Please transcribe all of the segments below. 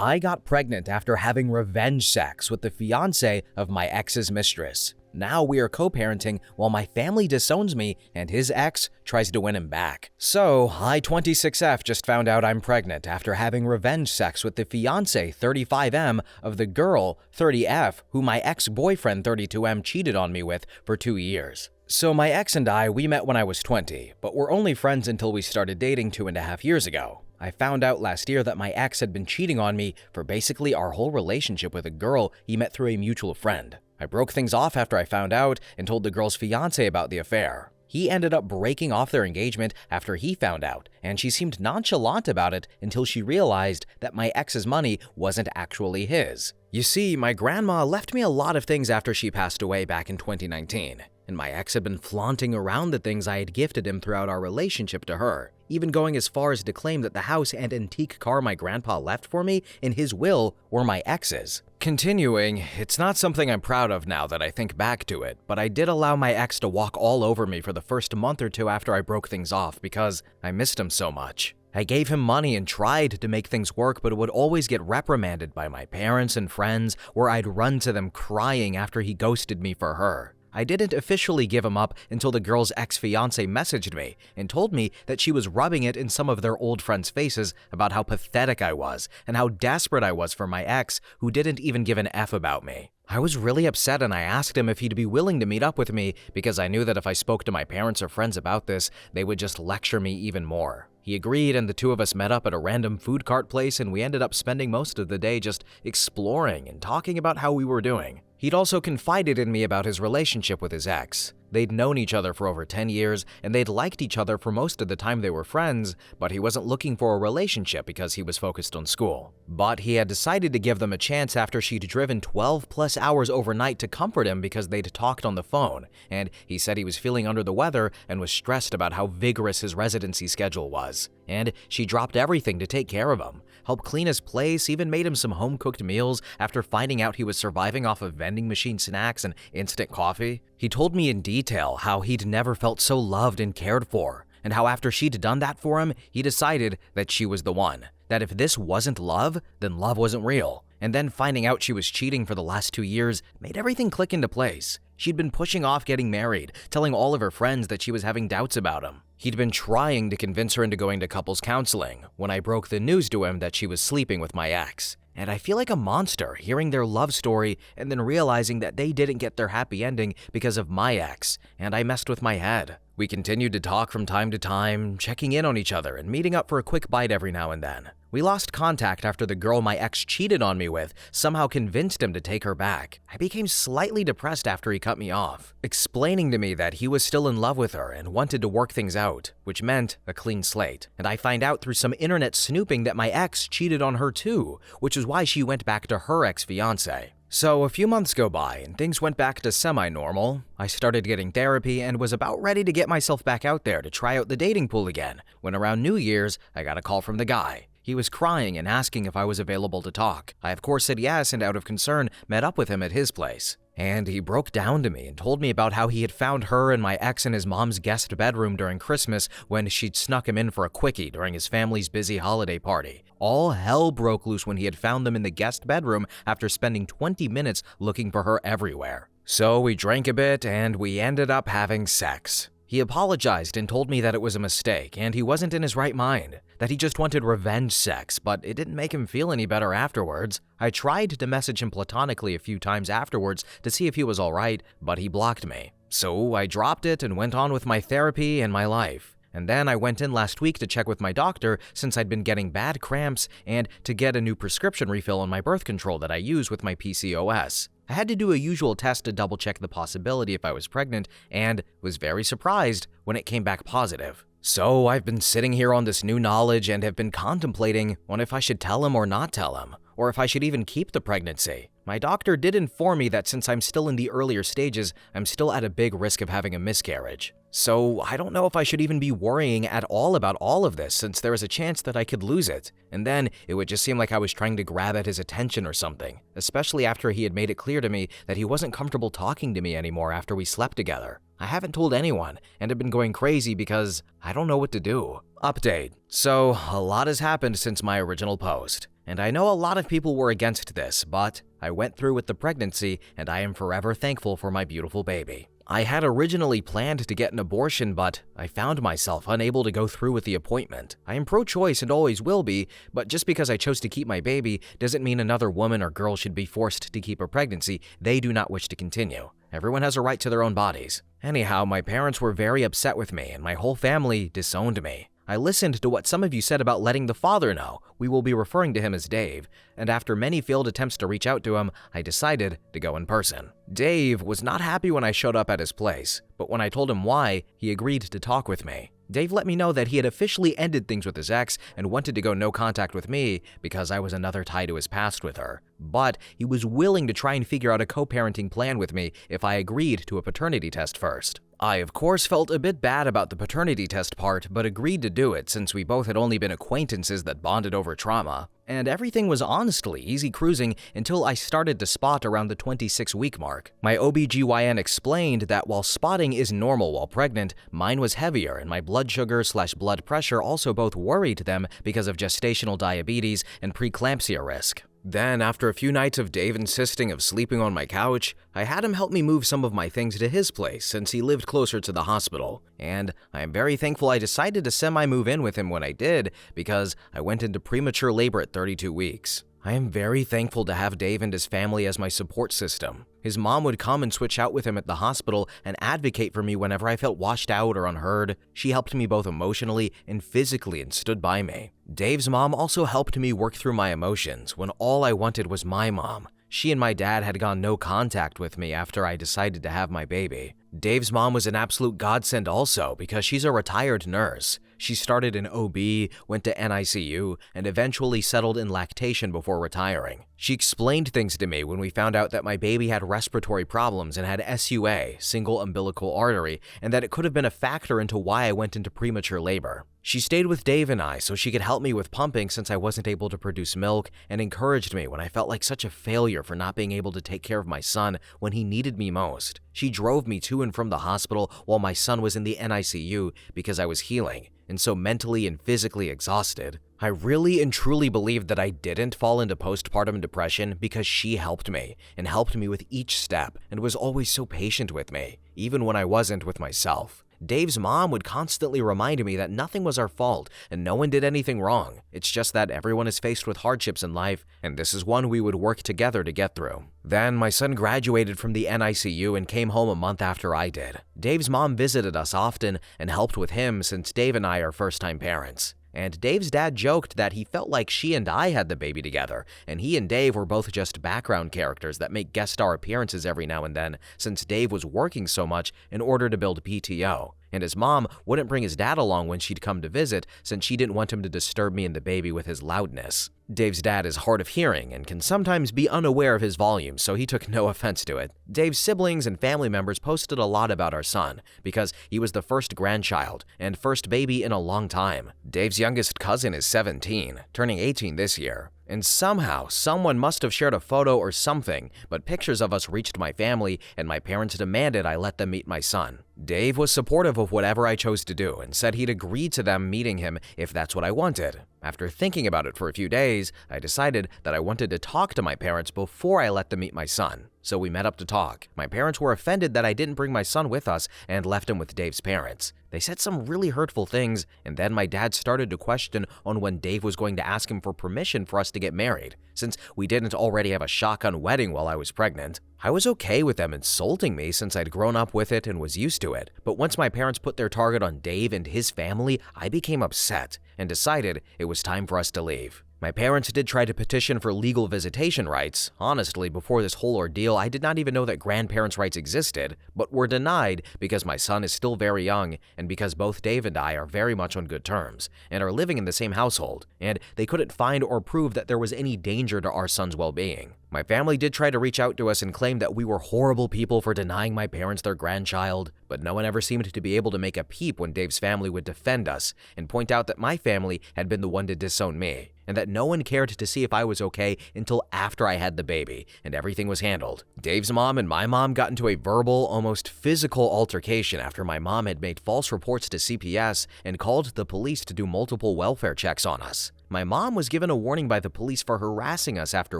I got pregnant after having revenge sex with the fiance of my ex's mistress. Now we are co-parenting while my family disowns me and his ex tries to win him back. So, I 26F just found out I'm pregnant after having revenge sex with the fiance 35M of the girl 30F who my ex-boyfriend 32M cheated on me with for 2 years. So my ex and we met when I was 20, but were only friends until we started dating 2.5 years ago. I found out last year that my ex had been cheating on me for basically our whole relationship with a girl he met through a mutual friend. I broke things off after I found out and told the girl's fiance about the affair. He ended up breaking off their engagement after he found out, and she seemed nonchalant about it until she realized that my ex's money wasn't actually his. You see, my grandma left me a lot of things after she passed away back in 2019. And my ex had been flaunting around the things I had gifted him throughout our relationship to her, even going as far as to claim that the house and antique car my grandpa left for me in his will were my ex's. Continuing, it's not something I'm proud of now that I think back to it, but I did allow my ex to walk all over me for the first month or two after I broke things off because I missed him so much. I gave him money and tried to make things work, but would always get reprimanded by my parents and friends, where I'd run to them crying after he ghosted me for her. I didn't officially give him up until the girl's ex-fiance messaged me and told me that she was rubbing it in some of their old friends' faces about how pathetic I was and how desperate I was for my ex who didn't even give an F about me. I was really upset and I asked him if he'd be willing to meet up with me because I knew that if I spoke to my parents or friends about this, they would just lecture me even more. He agreed and the two of us met up at a random food cart place and we ended up spending most of the day just exploring and talking about how we were doing. He'd also confided in me about his relationship with his ex. They'd known each other for over 10 years, and they'd liked each other for most of the time they were friends, but he wasn't looking for a relationship because he was focused on school. But he had decided to give them a chance after she'd driven 12+ hours overnight to comfort him because they'd talked on the phone, and he said he was feeling under the weather and was stressed about how vigorous his residency schedule was. And she dropped everything to take care of him, helped clean his place, even made him some home-cooked meals after finding out he was surviving off of vending machine snacks and instant coffee. He told me in detail how he'd never felt so loved and cared for, and how after she'd done that for him, he decided that she was the one. That if this wasn't love, then love wasn't real. And then finding out she was cheating for the last 2 years made everything click into place. She'd been pushing off getting married, telling all of her friends that she was having doubts about him. He'd been trying to convince her into going to couples counseling when I broke the news to him that she was sleeping with my ex. And I feel like a monster hearing their love story and then realizing that they didn't get their happy ending because of my ex, and I messed with my head. We continued to talk from time to time, checking in on each other and meeting up for a quick bite every now and then. We lost contact after the girl my ex cheated on me with somehow convinced him to take her back. I became slightly depressed after he cut me off, explaining to me that he was still in love with her and wanted to work things out, which meant a clean slate. And I find out through some internet snooping that my ex cheated on her too, which is why she went back to her ex-fiance. So a few months go by and things went back to semi-normal. I started getting therapy and was about ready to get myself back out there to try out the dating pool again, when around New Year's, I got a call from the guy. He was crying and asking if I was available to talk. I of course said yes and out of concern met up with him at his place. And he broke down to me and told me about how he had found her and my ex in his mom's guest bedroom during Christmas when she'd snuck him in for a quickie during his family's busy holiday party. All hell broke loose when he had found them in the guest bedroom after spending 20 minutes looking for her everywhere. So we drank a bit and we ended up having sex. He apologized and told me that it was a mistake and he wasn't in his right mind, that he just wanted revenge sex, but it didn't make him feel any better afterwards. I tried to message him platonically a few times afterwards to see if he was alright, but he blocked me. So I dropped it and went on with my therapy and my life. And then I went in last week to check with my doctor since I'd been getting bad cramps and to get a new prescription refill on my birth control that I use with my PCOS. I had to do a usual test to double check the possibility if I was pregnant and was very surprised when it came back positive. So I've been sitting here on this new knowledge and have been contemplating on if I should tell him or not tell him, or if I should even keep the pregnancy. My doctor did inform me that since I'm still in the earlier stages, I'm still at a big risk of having a miscarriage. So I don't know if I should even be worrying at all about all of this since there is a chance that I could lose it. And then it would just seem like I was trying to grab at his attention or something, especially after he had made it clear to me that he wasn't comfortable talking to me anymore after we slept together. I haven't told anyone and have been going crazy because I don't know what to do. Update. So a lot has happened since my original post. And I know a lot of people were against this, but I went through with the pregnancy and I am forever thankful for my beautiful baby. I had originally planned to get an abortion, but I found myself unable to go through with the appointment. I am pro-choice and always will be, but just because I chose to keep my baby doesn't mean another woman or girl should be forced to keep a pregnancy they do not wish to continue. Everyone has a right to their own bodies. Anyhow, my parents were very upset with me and my whole family disowned me. I listened to what some of you said about letting the father know. We will be referring to him as Dave. And after many failed attempts to reach out to him, I decided to go in person. Dave was not happy when I showed up at his place, but when I told him why, he agreed to talk with me. Dave let me know that he had officially ended things with his ex and wanted to go no contact with me because I was another tie to his past with her. But he was willing to try and figure out a co-parenting plan with me if I agreed to a paternity test first. I, of course, felt a bit bad about the paternity test part, but agreed to do it since we both had only been acquaintances that bonded over trauma. And everything was honestly easy cruising until I started to spot around the 26-week mark. My OBGYN explained that while spotting is normal while pregnant, mine was heavier and my blood sugar/blood pressure also both worried them because of gestational diabetes and preeclampsia risk. Then, after a few nights of Dave insisting of sleeping on my couch, I had him help me move some of my things to his place since he lived closer to the hospital. And I am very thankful I decided to semi-move in with him when I did because I went into premature labor at 32 weeks. I am very thankful to have Dave and his family as my support system. His mom would come and switch out with him at the hospital and advocate for me whenever I felt washed out or unheard. She helped me both emotionally and physically and stood by me. Dave's mom also helped me work through my emotions when all I wanted was my mom. She and my dad had gone no contact with me after I decided to have my baby. Dave's mom was an absolute godsend also because she's a retired nurse. She started in OB, went to NICU, and eventually settled in lactation before retiring. She explained things to me when we found out that my baby had respiratory problems and had SUA, single umbilical artery, and that it could have been a factor into why I went into premature labor. She stayed with Dave and I so she could help me with pumping since I wasn't able to produce milk and encouraged me when I felt like such a failure for not being able to take care of my son when he needed me most. She drove me to and from the hospital while my son was in the NICU because I was healing and so mentally and physically exhausted. I really and truly believe that I didn't fall into postpartum depression because she helped me and helped me with each step and was always so patient with me, even when I wasn't with myself. Dave's mom would constantly remind me that nothing was our fault and no one did anything wrong. It's just that everyone is faced with hardships in life, and this is one we would work together to get through. Then my son graduated from the NICU and came home a month after I did. Dave's mom visited us often and helped with him since Dave and I are first-time parents. And Dave's dad joked that he felt like she and I had the baby together, and he and Dave were both just background characters that make guest star appearances every now and then since Dave was working so much in order to build PTO. And his mom wouldn't bring his dad along when she'd come to visit since she didn't want him to disturb me and the baby with his loudness. Dave's dad is hard of hearing and can sometimes be unaware of his volume, so he took no offense to it. Dave's siblings and family members posted a lot about our son because he was the first grandchild and first baby in a long time. Dave's youngest cousin is 17, turning 18 this year. And somehow, someone must have shared a photo or something, but pictures of us reached my family and my parents demanded I let them meet my son. Dave was supportive of whatever I chose to do and said he'd agree to them meeting him if that's what I wanted. After thinking about it for a few days, I decided that I wanted to talk to my parents before I let them meet my son. So we met up to talk. My parents were offended that I didn't bring my son with us and left him with Dave's parents. They said some really hurtful things, and then my dad started to question on when Dave was going to ask him for permission for us to get married, since we didn't already have a shotgun wedding while I was pregnant. I was okay with them insulting me since I'd grown up with it and was used to it, but once my parents put their target on Dave and his family, I became upset and decided it was time for us to leave. My parents did try to petition for legal visitation rights. Honestly, before this whole ordeal, I did not even know that grandparents' rights existed, but were denied because my son is still very young and because both Dave and I are very much on good terms and are living in the same household, and they couldn't find or prove that there was any danger to our son's well-being. My family did try to reach out to us and claim that we were horrible people for denying my parents their grandchild, but no one ever seemed to be able to make a peep when Dave's family would defend us and point out that my family had been the one to disown me, and that no one cared to see if I was okay until after I had the baby and everything was handled. Dave's mom and my mom got into a verbal, almost physical altercation after my mom had made false reports to CPS and called the police to do multiple welfare checks on us. My mom was given a warning by the police for harassing us after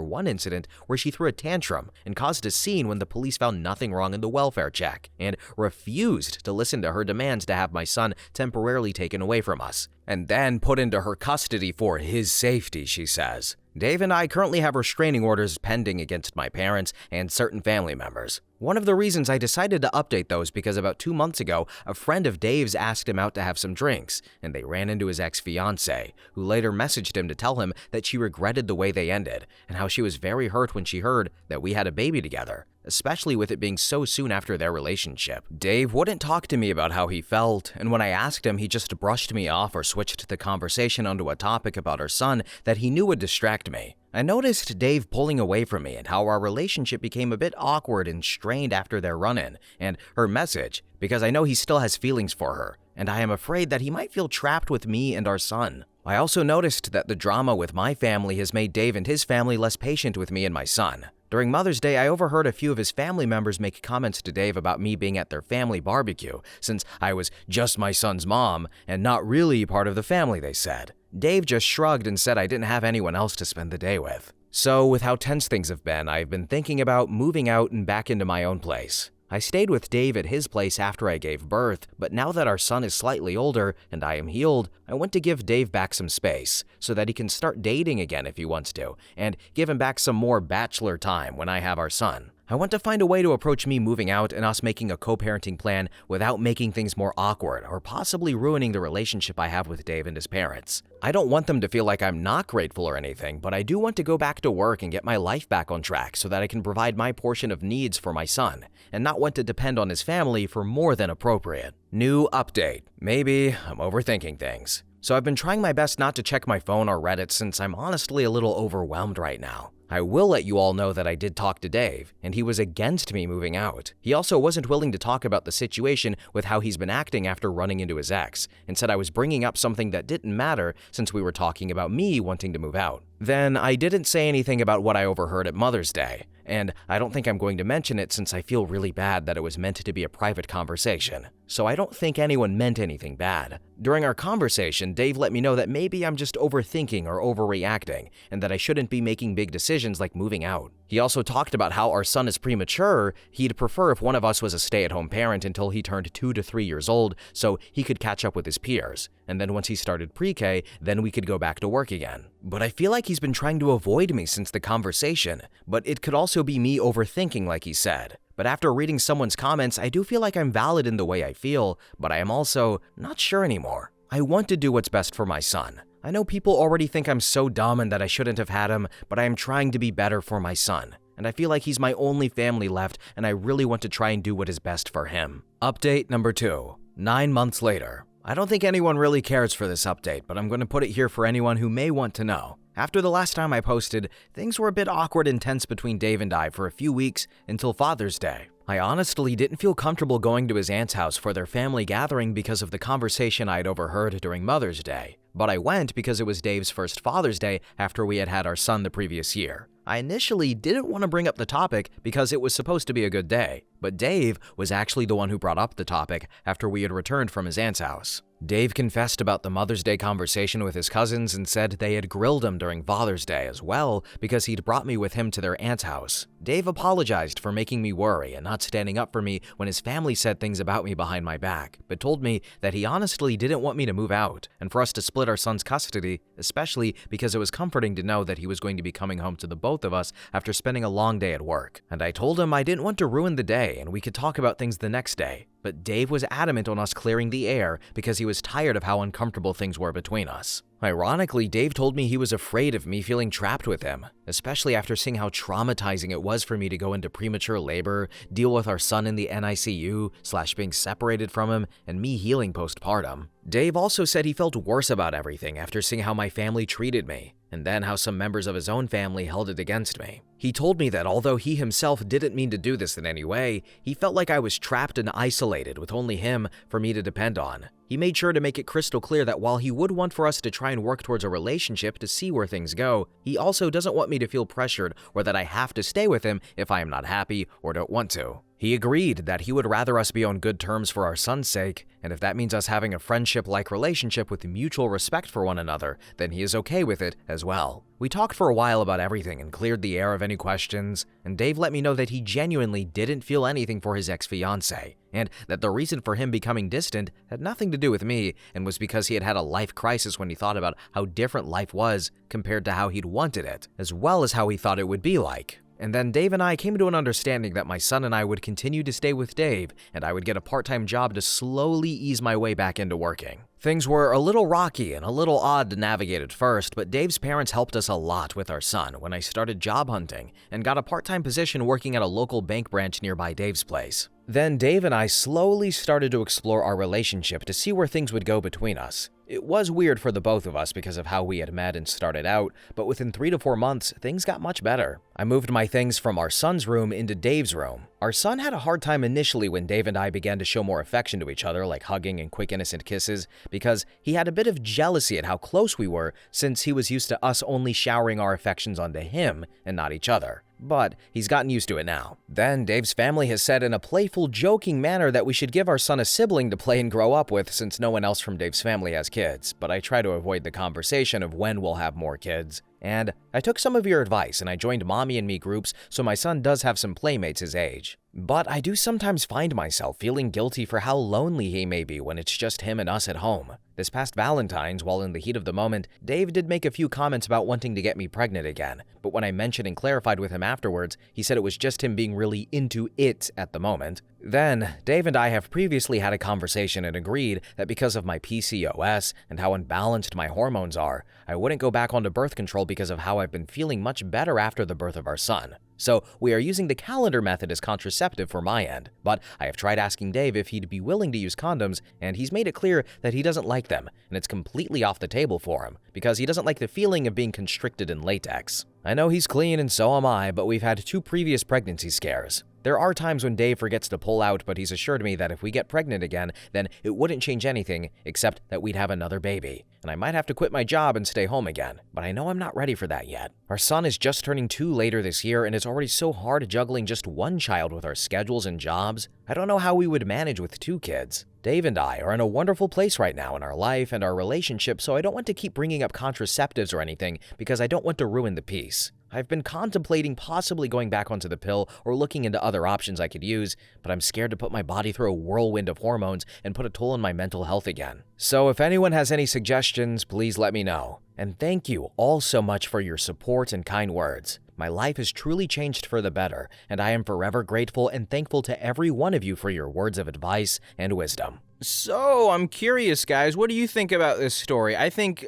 one incident where she threw a tantrum and caused a scene when the police found nothing wrong in the welfare check and refused to listen to her demands to have my son temporarily taken away from us and then put into her custody for his safety, she says. Dave and I currently have restraining orders pending against my parents and certain family members. One of the reasons I decided to update those because about 2 months ago, a friend of Dave's asked him out to have some drinks, and they ran into his ex-fiance, who later messaged him to tell him that she regretted the way they ended and how she was very hurt when she heard that we had a baby together, especially with it being so soon after their relationship. Dave wouldn't talk to me about how he felt, and when I asked him, he just brushed me off or switched the conversation onto a topic about our son that he knew would distract me. I noticed Dave pulling away from me and how our relationship became a bit awkward and strained after their run-in, and her message, because I know he still has feelings for her, and I am afraid that he might feel trapped with me and our son. I also noticed that the drama with my family has made Dave and his family less patient with me and my son. During Mother's Day, I overheard a few of his family members make comments to Dave about me being at their family barbecue, since I was just my son's mom and not really part of the family, they said. Dave just shrugged and said I didn't have anyone else to spend the day with. So, with how tense things have been, I've been thinking about moving out and back into my own place. I stayed with Dave at his place after I gave birth, but now that our son is slightly older and I am healed, I want to give Dave back some space so that he can start dating again if he wants to, and give him back some more bachelor time when I have our son. I want to find a way to approach me moving out and us making a co-parenting plan without making things more awkward or possibly ruining the relationship I have with Dave and his parents. I don't want them to feel like I'm not grateful or anything, but I do want to go back to work and get my life back on track so that I can provide my portion of needs for my son and not want to depend on his family for more than appropriate. New update. Maybe I'm overthinking things. So I've been trying my best not to check my phone or Reddit since I'm honestly a little overwhelmed right now. I will let you all know that I did talk to Dave, and he was against me moving out. He also wasn't willing to talk about the situation with how he's been acting after running into his ex, and said I was bringing up something that didn't matter since we were talking about me wanting to move out. Then I didn't say anything about what I overheard at Mother's Day, and I don't think I'm going to mention it since I feel really bad that it was meant to be a private conversation. So I don't think anyone meant anything bad. During our conversation, Dave let me know that maybe I'm just overthinking or overreacting, and that I shouldn't be making big decisions like moving out. He also talked about how our son is premature. He'd prefer if one of us was a stay-at-home parent until he turned 2 to 3 years old so he could catch up with his peers. And then once he started pre-K, then we could go back to work again. But I feel like he's been trying to avoid me since the conversation, but it could also be me overthinking like he said. But after reading someone's comments, I do feel like I'm valid in the way I feel, but I am also not sure anymore. I want to do what's best for my son. I know people already think I'm so dumb and that I shouldn't have had him, but I am trying to be better for my son. And I feel like he's my only family left, and I really want to try and do what is best for him. Update number 2. 9 months later. I don't think anyone really cares for this update, but I'm going to put it here for anyone who may want to know. After the last time I posted, things were a bit awkward and tense between Dave and I for a few weeks until Father's Day. I honestly didn't feel comfortable going to his aunt's house for their family gathering because of the conversation I'd overheard during Mother's Day. But I went because it was Dave's first Father's Day after we had had our son the previous year. I initially didn't want to bring up the topic because it was supposed to be a good day, but Dave was actually the one who brought up the topic after we had returned from his aunt's house. Dave confessed about the Mother's Day conversation with his cousins and said they had grilled him during Father's Day as well because he'd brought me with him to their aunt's house. Dave apologized for making me worry and not standing up for me when his family said things about me behind my back, but told me that he honestly didn't want me to move out and for us to split our son's custody, especially because it was comforting to know that he was going to be coming home to the both of us after spending a long day at work. And I told him I didn't want to ruin the day and we could talk about things the next day. But Dave was adamant on us clearing the air because he was tired of how uncomfortable things were between us. Ironically, Dave told me he was afraid of me feeling trapped with him, especially after seeing how traumatizing it was for me to go into premature labor, deal with our son in the NICU/being separated from him, and me healing postpartum. Dave also said he felt worse about everything after seeing how my family treated me, and then how some members of his own family held it against me. He told me that although he himself didn't mean to do this in any way, he felt like I was trapped and isolated with only him for me to depend on. He made sure to make it crystal clear that while he would want for us to try and work towards a relationship to see where things go, he also doesn't want me to feel pressured or that I have to stay with him if I am not happy or don't want to. He agreed that he would rather us be on good terms for our son's sake, and if that means us having a friendship-like relationship with mutual respect for one another, then he is okay with it as well. We talked for a while about everything and cleared the air of any questions, and Dave let me know that he genuinely didn't feel anything for his ex-fiancée, and that the reason for him becoming distant had nothing to do with me and was because he had had a life crisis when he thought about how different life was compared to how he'd wanted it, as well as how he thought it would be like. And then Dave and I came to an understanding that my son and I would continue to stay with Dave, and I would get a part-time job to slowly ease my way back into working. Things were a little rocky and a little odd to navigate at first, but Dave's parents helped us a lot with our son when I started job hunting and got a part-time position working at a local bank branch nearby Dave's place. Then Dave and I slowly started to explore our relationship to see where things would go between us. It was weird for the both of us because of how we had met and started out, but within 3 to 4 months, things got much better. I moved my things from our son's room into Dave's room. Our son had a hard time initially when Dave and I began to show more affection to each other, like hugging and quick innocent kisses, because he had a bit of jealousy at how close we were since he was used to us only showering our affections onto him and not each other. But he's gotten used to it now. Then Dave's family has said in a playful, joking manner that we should give our son a sibling to play and grow up with since no one else from Dave's family has kids, but I try to avoid the conversation of when we'll have more kids. And I took some of your advice and I joined Mommy and Me groups so my son does have some playmates his age. But I do sometimes find myself feeling guilty for how lonely he may be when it's just him and us at home. This past Valentine's, while in the heat of the moment, Dave did make a few comments about wanting to get me pregnant again, but when I mentioned and clarified with him afterwards, he said it was just him being really into it at the moment. Then, Dave and I have previously had a conversation and agreed that because of my PCOS and how unbalanced my hormones are, I wouldn't go back onto birth control because of how I've been feeling much better after the birth of our son. So we are using the calendar method as contraceptive for my end, but I have tried asking Dave if he'd be willing to use condoms, and he's made it clear that he doesn't like them, and it's completely off the table for him, because he doesn't like the feeling of being constricted in latex. I know he's clean and so am I, but we've had 2 previous pregnancy scares. There are times when Dave forgets to pull out, but he's assured me that if we get pregnant again, then it wouldn't change anything except that we'd have another baby. And I might have to quit my job and stay home again, but I know I'm not ready for that yet. Our son is just turning 2 later this year, and it's already so hard juggling just one child with our schedules and jobs. I don't know how we would manage with 2 kids. Dave and I are in a wonderful place right now in our life and our relationship, so I don't want to keep bringing up contraceptives or anything because I don't want to ruin the peace. I've been contemplating possibly going back onto the pill or looking into other options I could use, but I'm scared to put my body through a whirlwind of hormones and put a toll on my mental health again. So if anyone has any suggestions, please let me know. And thank you all so much for your support and kind words. My life has truly changed for the better, and I am forever grateful and thankful to every one of you for your words of advice and wisdom. So, I'm curious, guys, what do you think about this story? I think,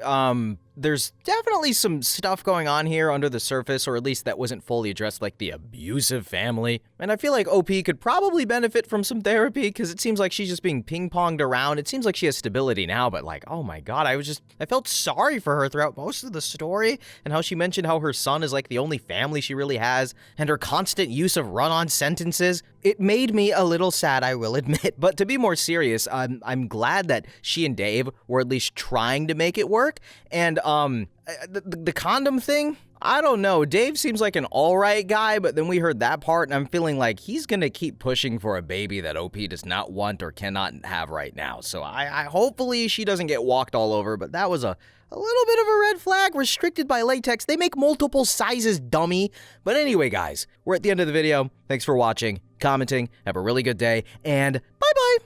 there's definitely some stuff going on here under the surface, or at least that wasn't fully addressed, like the abusive family. And I feel like OP could probably benefit from some therapy, because it seems like she's just being ping-ponged around. It seems like she has stability now, but like, oh my god, I felt sorry for her throughout most of the story, and how she mentioned how her son is like the only family she really has, and her constant use of run-on sentences. It made me a little sad, I will admit. But to be more serious, I'm glad that she and Dave were at least trying to make it work. And the condom thing, I don't know. Dave seems like an alright guy, but then we heard that part and I'm feeling like he's gonna keep pushing for a baby that OP does not want or cannot have right now. So I hopefully she doesn't get walked all over, but that was a little bit of a red flag. Restricted by latex. They make multiple sizes, dummy. But anyway, guys, we're at the end of the video. Thanks for watching, commenting. Have a really good day, and bye-bye.